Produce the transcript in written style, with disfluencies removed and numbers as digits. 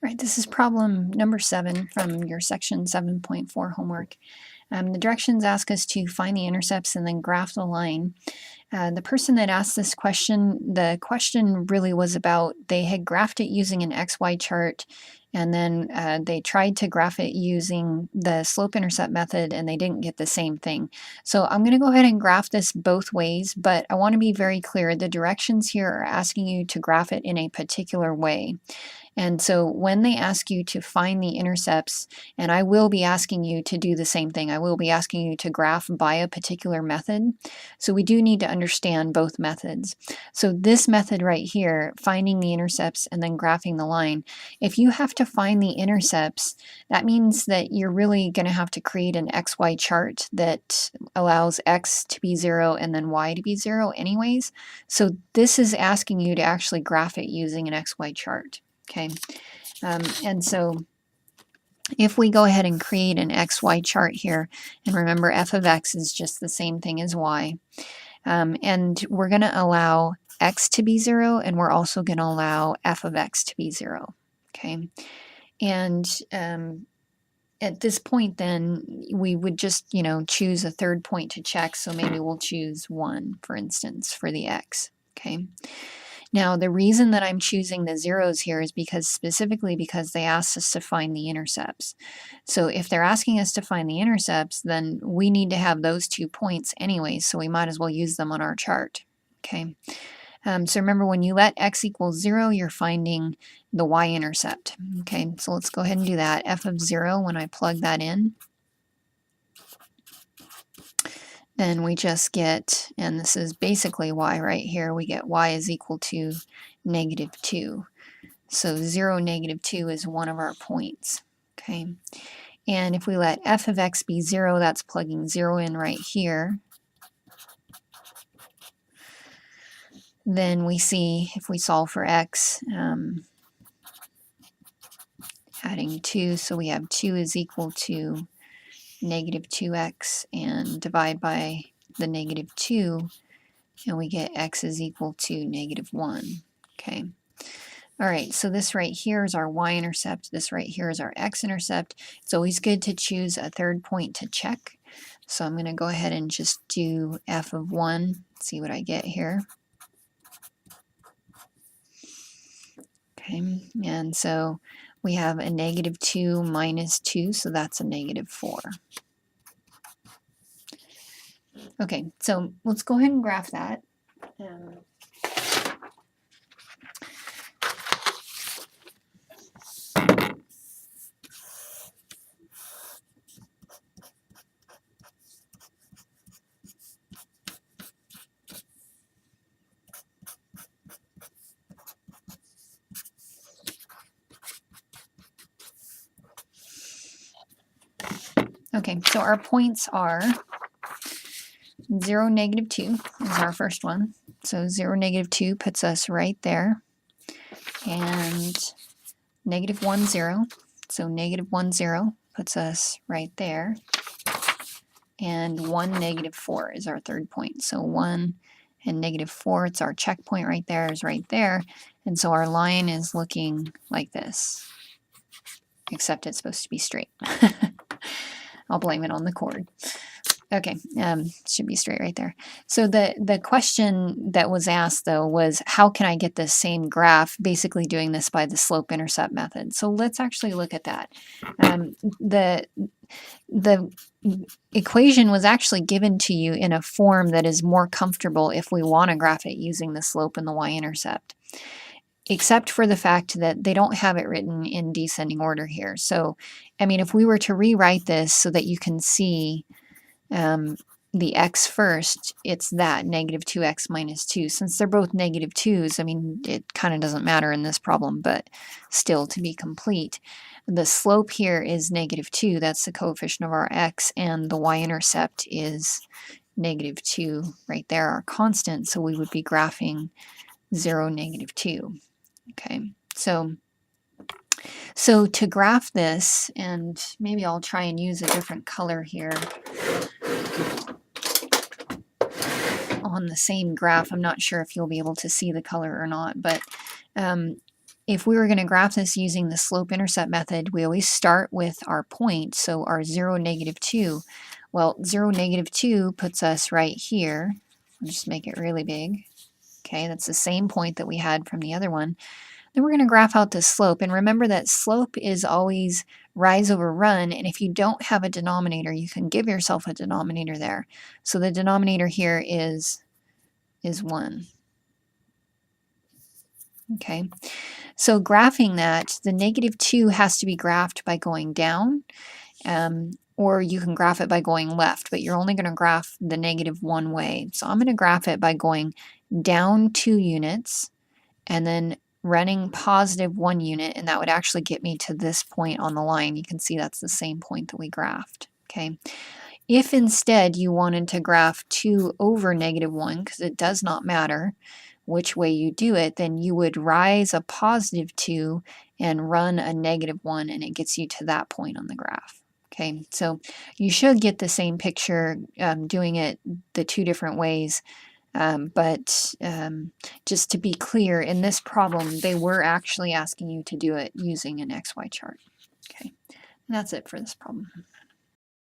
Right, this is problem number 7 from your section 7.4 homework. The directions ask us to find the intercepts and then graph the line. The person that asked this question, the question really was about they had graphed it using an XY chart, and then they tried to graph it using the slope-intercept method, and they didn't get the same thing. So I'm going to go ahead and graph this both ways, but I want to be very clear. The directions here are asking you to graph it in a particular way. And so when they ask you to find the intercepts, and I will be asking you to do the same thing, I will be asking you to graph by a particular method. So we do need to understand both methods. So this method right here, finding the intercepts and then graphing the line, if you have to find the intercepts, that means that you're really going to have to create an XY chart that allows X to be 0 and then Y to be 0 anyways. So this is asking you to actually graph it using an XY chart. Okay, and so if we go ahead and create an XY chart here, and remember f of x is just the same thing as y, and we're going to allow x to be 0, and we're also going to allow f of x to be 0. Okay, and at this point then we would just, choose a third point to check, so maybe we'll choose 1, for instance, for the x. Okay. Now, the reason that I'm choosing the zeros here is specifically because they asked us to find the intercepts. So if they're asking us to find the intercepts, then we need to have those 2 points anyway, so we might as well use them on our chart. Okay. So remember, when you let x equal 0, you're finding the y-intercept. Okay, so let's go ahead and do that. F of 0, when I plug that in, then we just get, and this is basically y right here, we get y is equal to -2. So 0, -2 is one of our points. Okay, and if we let f of x be 0, that's plugging 0 in right here. Then we see, if we solve for x, adding 2, so we have 2 is equal to -2x, and divide by the -2, and we get x is equal to -1. Okay. All right, so this right here is our y-intercept. This right here is our x-intercept. It's always good to choose a third point to check. So I'm going to go ahead and just do f of 1, see what I get here. Okay, and so we have a -2 minus 2, so that's a -4. Okay, so let's go ahead and graph that. Okay, so our points are 0, -2 is our first one. So 0, -2 puts us right there. And -1, 0. So -1, 0 puts us right there. And 1, -4 is our third point. So 1 and -4, it's our checkpoint right there, is right there. And so our line is looking like this, except it's supposed to be straight. I'll blame it on the cord. Okay, should be straight right there. So the question that was asked, though, was how can I get this same graph, basically doing this by the slope-intercept method. So let's actually look at that. The equation was actually given to you in a form that is more comfortable if we want to graph it using the slope and the y-intercept, except for the fact that they don't have it written in descending order here. So, I mean, if we were to rewrite this so that you can see the x first, it's that -2x minus 2. Since they're both -2's, I mean, it kind of doesn't matter in this problem, but still, to be complete, the slope here is -2. That's the coefficient of our x, and the y-intercept is -2 right there, our constant. So we would be graphing 0, -2. Okay, so to graph this, and maybe I'll try and use a different color here on the same graph. I'm not sure if you'll be able to see the color or not, but if we were going to graph this using the slope-intercept method, we always start with our point, so our 0, -2. Well, 0, -2 puts us right here. I'll just make it really big. Okay, that's the same point that we had from the other one. Then we're going to graph out the slope, and remember that slope is always rise over run, and if you don't have a denominator, you can give yourself a denominator there. So the denominator here is 1. Okay, so graphing that, the -2 has to be graphed by going down, or you can graph it by going left, but you're only going to graph the negative one way. So I'm going to graph it by going down 2 units and then running positive 1 unit, and that would actually get me to this point on the line. You can see that's the same point that we graphed. Okay. If instead you wanted to graph 2 over -1, because it does not matter which way you do it, then you would rise a positive 2 and run a -1, and it gets you to that point on the graph. Okay, so you should get the same picture doing it the 2 different ways, but just to be clear, in this problem, they were actually asking you to do it using an XY chart. Okay, and that's it for this problem.